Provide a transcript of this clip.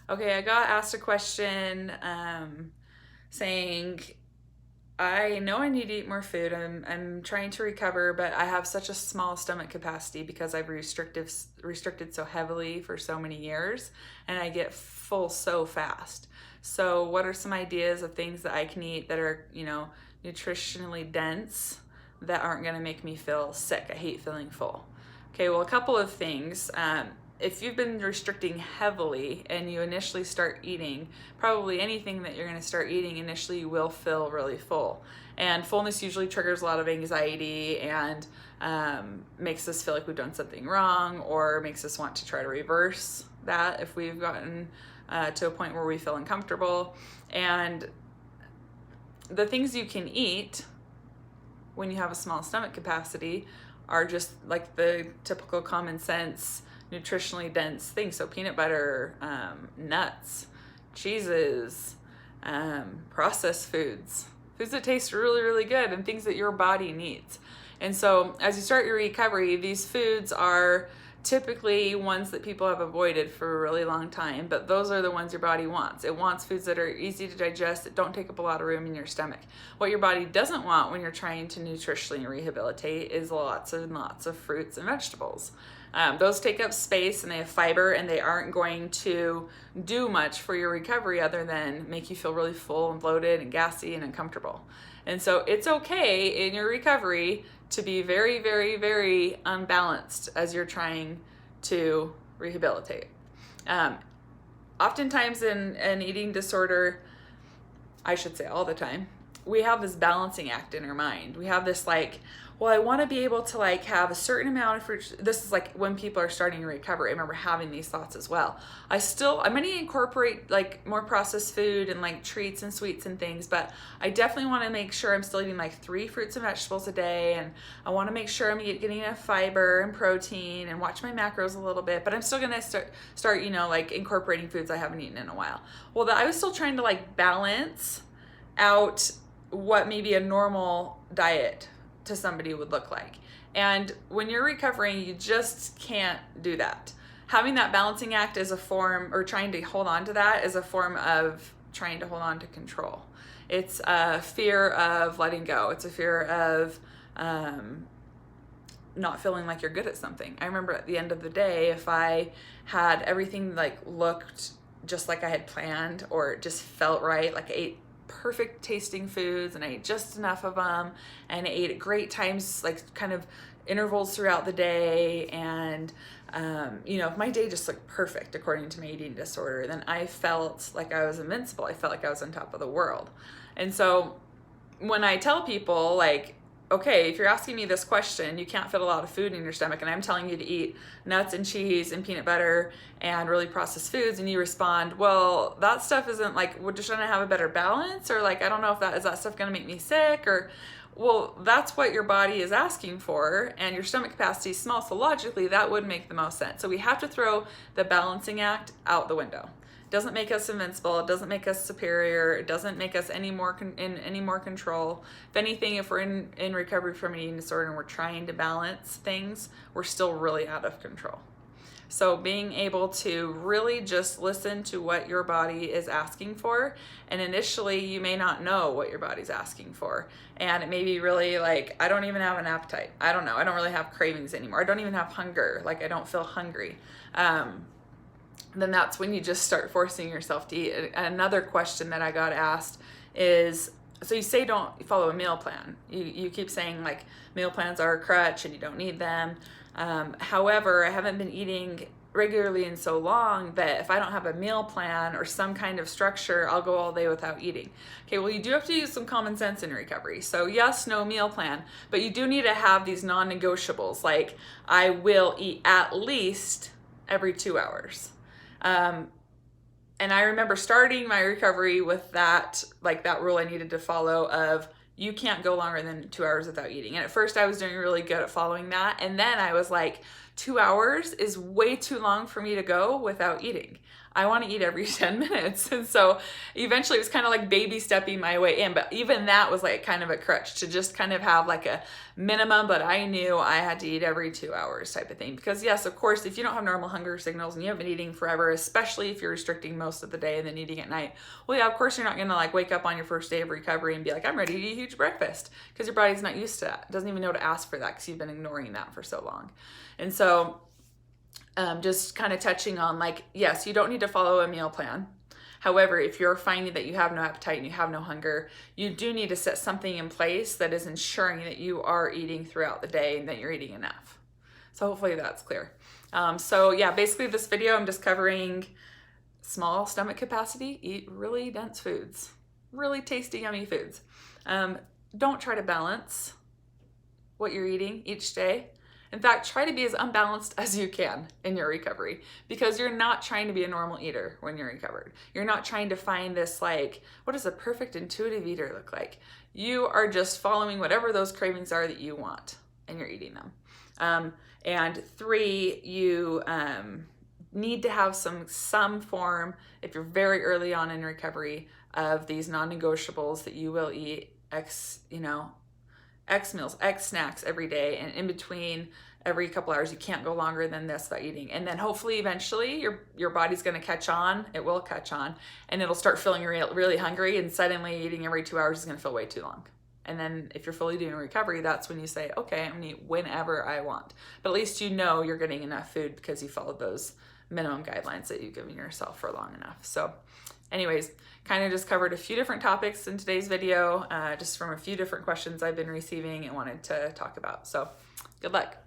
Okay, I got asked a question saying, I know I need to eat more food. I'm trying to recover, but I have such a small stomach capacity because I've restricted so heavily for so many years, and I get full so fast. So, what are some ideas of things that I can eat that are, nutritionally dense that aren't going to make me feel sick? I hate feeling full. Okay, well, a couple of things. If you've been restricting heavily and you initially start eating, probably anything that you're going to start eating initially you will feel really full. And fullness usually triggers a lot of anxiety and makes us feel like we've done something wrong, or makes us want to try to reverse that if we've gotten to a point where we feel uncomfortable. And the things you can eat when you have a small stomach capacity are just like the typical common sense nutritionally dense things. So peanut butter, nuts, cheeses, processed foods, foods that taste really, really good, and things that your body needs. And so as you start your recovery, these foods are typically ones that people have avoided for a really long time, but those are the ones your body wants. It wants foods that are easy to digest, that don't take up a lot of room in your stomach. What your body doesn't want when you're trying to nutritionally rehabilitate is lots and lots of fruits and vegetables. Those take up space and they have fiber, and they aren't going to do much for your recovery other than make you feel really full and bloated and gassy and uncomfortable. And so it's okay in your recovery to be very, very, very unbalanced as you're trying to rehabilitate. Oftentimes in an eating disorder, I should say all the time, we have this balancing act in our mind. We have this like, well, I want to be able to like have a certain amount of fruit. This is like when people are starting to recover. I remember having these thoughts as well. I'm going to incorporate like more processed food and like treats and sweets and things, but I definitely want to make sure I'm still eating like 3 fruits and vegetables a day. And I want to make sure I'm getting enough fiber and protein and watch my macros a little bit, but I'm still going to start, like incorporating foods I haven't eaten in a while. Well, I was still trying to like balance out what maybe a normal diet to somebody would look like. And when you're recovering, you just can't do that. Having that balancing act is a form, or trying to hold on to that is a form of trying to hold on to control. It's a fear of letting go. It's a fear of not feeling like you're good at something. I remember at the end of the day, if I had everything like looked just like I had planned, or it just felt right, like I ate perfect tasting foods and I ate just enough of them, and I ate at great times, like kind of intervals throughout the day, and if my day just looked perfect according to my eating disorder, then I felt like I was invincible. I felt like I was on top of the world. And so when I tell people like, okay, if you're asking me this question, you can't fit a lot of food in your stomach, and I'm telling you to eat nuts and cheese and peanut butter and really processed foods, and you respond, well, that stuff isn't like, we're just trying to have a better balance, or like, I don't know if that stuff going to make me sick, or, well, that's what your body is asking for, and your stomach capacity is small, so logically that would make the most sense. So we have to throw the balancing act out the window. It doesn't make us invincible. It doesn't make us superior. It doesn't make us any more control. If anything, if we're in recovery from an eating disorder and we're trying to balance things, we're still really out of control. So being able to really just listen to what your body is asking for, and initially you may not know what your body's asking for, and it may be really like, I don't even have an appetite. I don't know. I don't really have cravings anymore. I don't even have hunger. Like I don't feel hungry. Then that's when you just start forcing yourself to eat. Another question that I got asked is, so you say don't follow a meal plan. You keep saying like meal plans are a crutch and you don't need them. However, I haven't been eating regularly in so long that if I don't have a meal plan or some kind of structure, I'll go all day without eating. Okay, well, you do have to use some common sense in recovery. So yes, no meal plan, but you do need to have these non-negotiables, like I will eat at least every 2 hours. And I remember starting my recovery with that rule I needed to follow of, you can't go longer than 2 hours without eating. And at first I was doing really good at following that. And then I was like 2 hours is way too long for me to go without eating. I want to eat every 10 minutes. And so eventually it was kind of like baby stepping my way in, but even that was like kind of a crutch to just kind of have like a minimum, but I knew I had to eat every 2 hours type of thing. Because yes, of course, if you don't have normal hunger signals and you haven't been eating forever, especially if you're restricting most of the day and then eating at night, well, yeah, of course you're not going to like wake up on your first day of recovery and be like, I'm ready to eat a huge breakfast, because your body's not used to that. It doesn't even know to ask for that because you've been ignoring that for so long. And so just kind of touching on like, yes, you don't need to follow a meal plan. However, if you're finding that you have no appetite and you have no hunger, you do need to set something in place that is ensuring that you are eating throughout the day and that you're eating enough. So hopefully that's clear. So yeah, basically this video, I'm just covering small stomach capacity, eat really dense foods, really tasty, yummy foods. Don't try to balance what you're eating each day. In fact, try to be as unbalanced as you can in your recovery, because you're not trying to be a normal eater when you're recovered. You're not trying to find this like, what does a perfect intuitive eater look like? You are just following whatever those cravings are that you want, and you're eating them. And 3, you need to have some form, if you're very early on in recovery, of these non-negotiables that you will eat X meals, X snacks every day, and in between every couple hours, you can't go longer than this without eating. And then hopefully eventually your body's going to catch on. It will catch on, and it'll start feeling really hungry, and suddenly eating every 2 hours is going to feel way too long. And then if you're fully doing recovery, that's when you say, okay, I'm going to eat whenever I want. But at least you know you're getting enough food because you followed those minimum guidelines that you've given yourself for long enough. So anyways, kind of just covered a few different topics in today's video, just from a few different questions I've been receiving and wanted to talk about. So good luck.